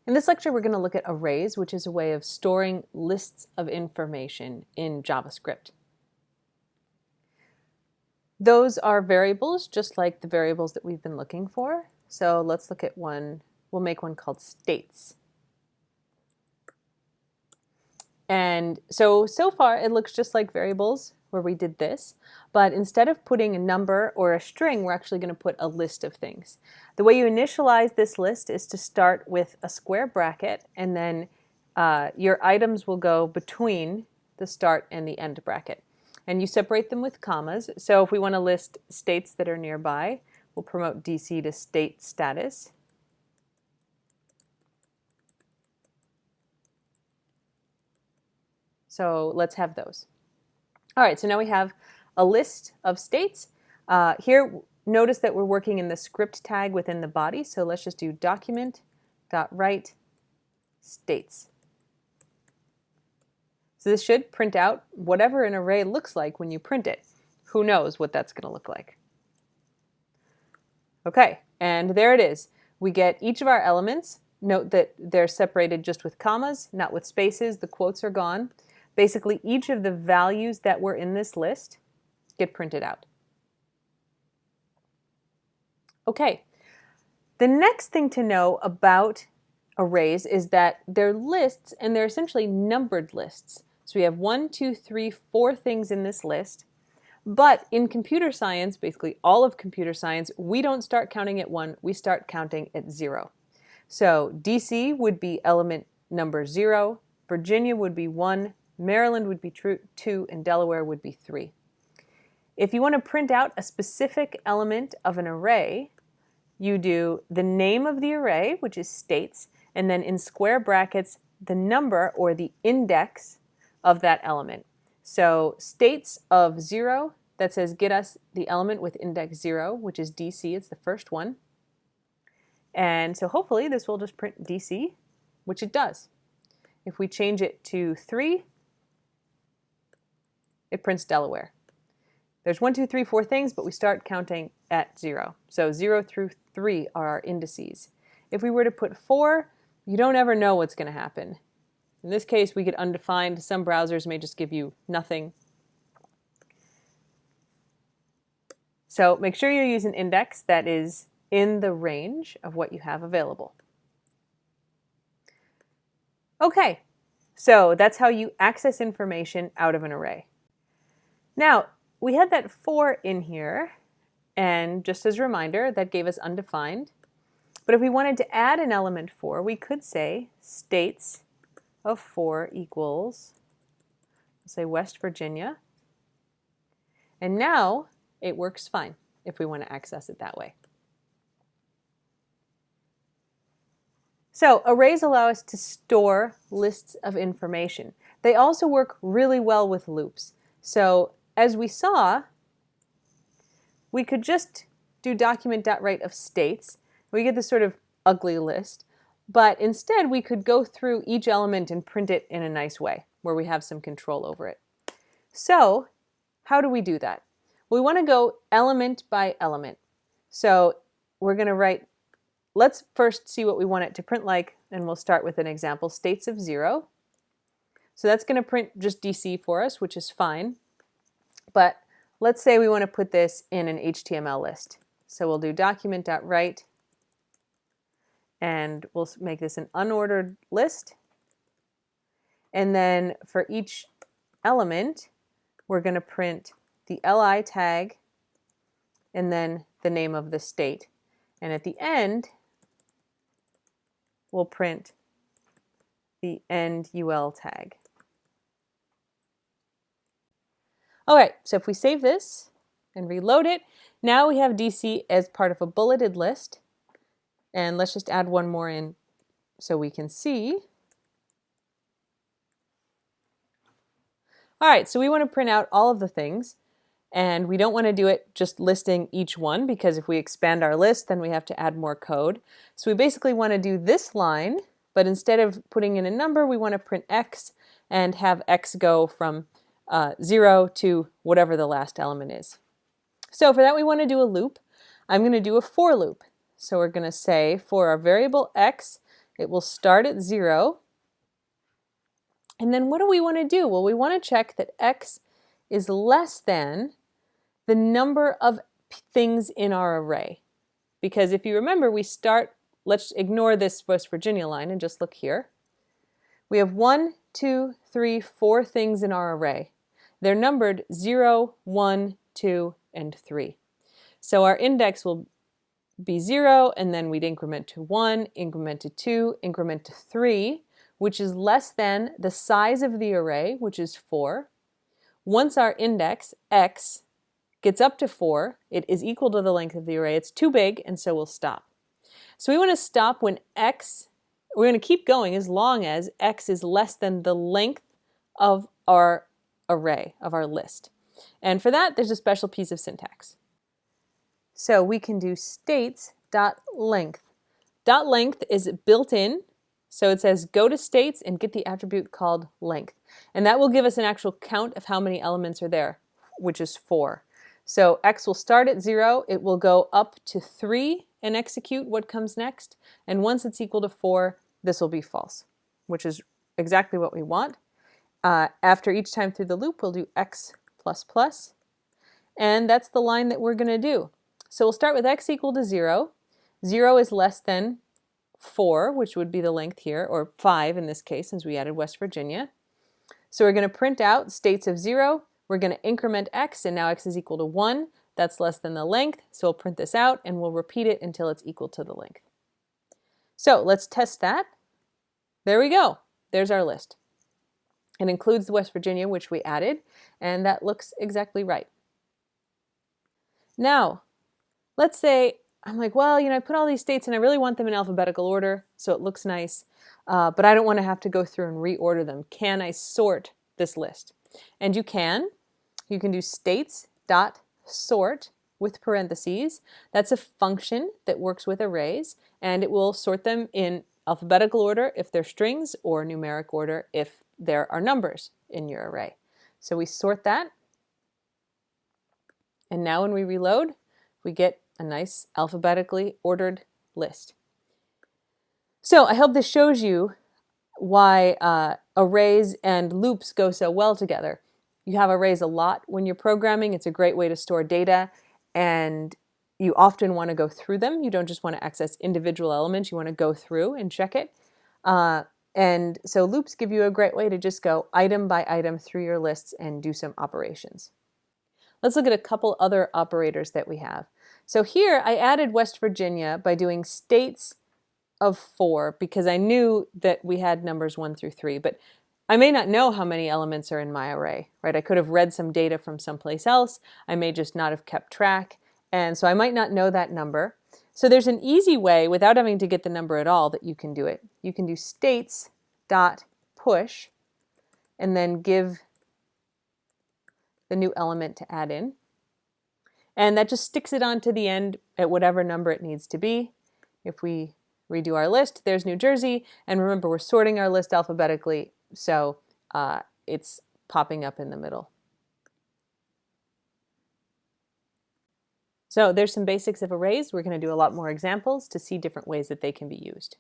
In this lecture, we're going to look at arrays, which is a way of storing lists of information in JavaScript. Those are variables, just like the variables that we've been looking for. So let's look at one. We'll make one called states. And so far it looks just like variables where we did this, but instead of putting a number or a string, we're actually going to put a list of things. The way you initialize this list is to start with a square bracket, and then your items will go between the start and the end bracket. And you separate them with commas. So if we want to list states that are nearby, we'll promote DC to state status. So let's have those. All right, so now we have a list of states. Here, notice that we're working in the script tag within the body. So let's just do document.write states. So this should print out whatever an array looks like when you print it. Who knows what that's going to look like? Okay, and there it is. We get each of our elements. Note that they're separated just with commas, not with spaces. The quotes are gone. Basically, each of the values that were in this list get printed out. Okay, the next thing to know about arrays is that they're lists, and they're essentially numbered lists. So we have 1, 2, 3, 4 things in this list. But in computer science, basically all of computer science, we don't start counting at 1, we start counting at 0. So DC would be element number 0, Virginia would be 1, Maryland would be 2, and Delaware would be 3. If you want to print out a specific element of an array, you do the name of the array, which is states, and then in square brackets, the number or the index of that element. So states of 0, that says get us the element with index 0, which is DC, it's the first one. And so hopefully this will just print DC, which it does. If we change it to 3, it prints Delaware. There's 1, 2, 3, 4 things, but we start counting at 0. So 0 through 3 are our indices. If we were to put 4, you don't ever know what's going to happen. In this case, we get undefined. Some browsers may just give you nothing. So make sure you use an index that is in the range of what you have available. Okay, so that's how you access information out of an array. Now, we had that 4 in here, and just as a reminder, that gave us undefined. But if we wanted to add an element 4, we could say states of 4 equals, let's say West Virginia. And now it works fine if we want to access it that way. So arrays allow us to store lists of information. They also work really well with loops. So as we saw, we could just do document.write of states. We get this sort of ugly list. But instead, we could go through each element and print it in a nice way where we have some control over it. So how do we do that? We want to go element by element. So we're going to write, let's first see what we want it to print like, and we'll start with an example, states of 0. So that's going to print just DC for us, which is fine. But let's say we want to put this in an HTML list. So we'll do document.write, and we'll make this an unordered list. And then for each element, we're going to print the li tag and then the name of the state. And at the end, we'll print the end ul tag. All right, so if we save this and reload it, now we have DC as part of a bulleted list. And let's just add one more in so we can see. All right, so we want to print out all of the things, and we don't want to do it just listing each one, because if we expand our list, then we have to add more code. So we basically want to do this line, but instead of putting in a number, we want to print X and have X go from 0 to whatever the last element is. So for that, we want to do a loop. I'm going to do a for loop. So we're going to say for our variable X It will start at 0. And then what do we want to do? Well, we want to check that x is less than the number of things in our array. Because if you remember, let's ignore this West Virginia line and just look here. We have 1, 2, 3, 4 things in our array. They're numbered 0, 1, 2, and 3. So our index will be 0, and then we'd increment to 1, increment to 2, increment to 3, which is less than the size of the array, which is 4. Once our index, x, gets up to 4, it is equal to the length of the array. It's too big, and so we'll stop. So we want to stop when we're going to keep going as long as x is less than the length of our array, of our list. And for that, there's a special piece of syntax. So we can do states.length. .length is built in, so it says go to states and get the attribute called length. And that will give us an actual count of how many elements are there, which is 4. So x will start at 0, it will go up to 3 and execute what comes next. And once it's equal to 4, this will be false, which is exactly what we want. After each time through the loop, we'll do x plus plus. And that's the line that we're going to do. So we'll start with x equal to 0. 0 is less than 4, which would be the length here, or 5 in this case, since we added West Virginia. So we're going to print out states of 0. We're going to increment x, and now x is equal to 1. That's less than the length, so we'll print this out, and we'll repeat it until it's equal to the length. So let's test that. There we go. There's our list. It includes the West Virginia, which we added, and that looks exactly right. Now, let's say I'm like, well, I put all these states and I really want them in alphabetical order, so it looks nice, but I don't want to have to go through and reorder them. Can I sort this list? And you can. You can do states.sort with parentheses. That's a function that works with arrays, and it will sort them in alphabetical order if they're strings, or numeric order if there are numbers in your array. So we sort that, and now when we reload, we get a nice alphabetically ordered list. So I hope this shows you why arrays and loops go so well together. You have arrays a lot when you're programming. It's a great way to store data, and you often want to go through them. You don't just want to access individual elements. You want to go through and check it. And so loops give you a great way to just go item by item through your lists and do some operations. Let's look at a couple other operators that we have. So here I added West Virginia by doing states of 4 because I knew that we had numbers 1 through 3, but I may not know how many elements are in my array, right? I could have read some data from someplace else. I may just not have kept track, and so I might not know that number. So there's an easy way, without having to get the number at all, that you can do it. You can do states.push and then give the new element to add in. And that just sticks it on to the end at whatever number it needs to be. If we redo our list, there's New Jersey. And remember, we're sorting our list alphabetically, so it's popping up in the middle. So there's some basics of arrays. We're going to do a lot more examples to see different ways that they can be used.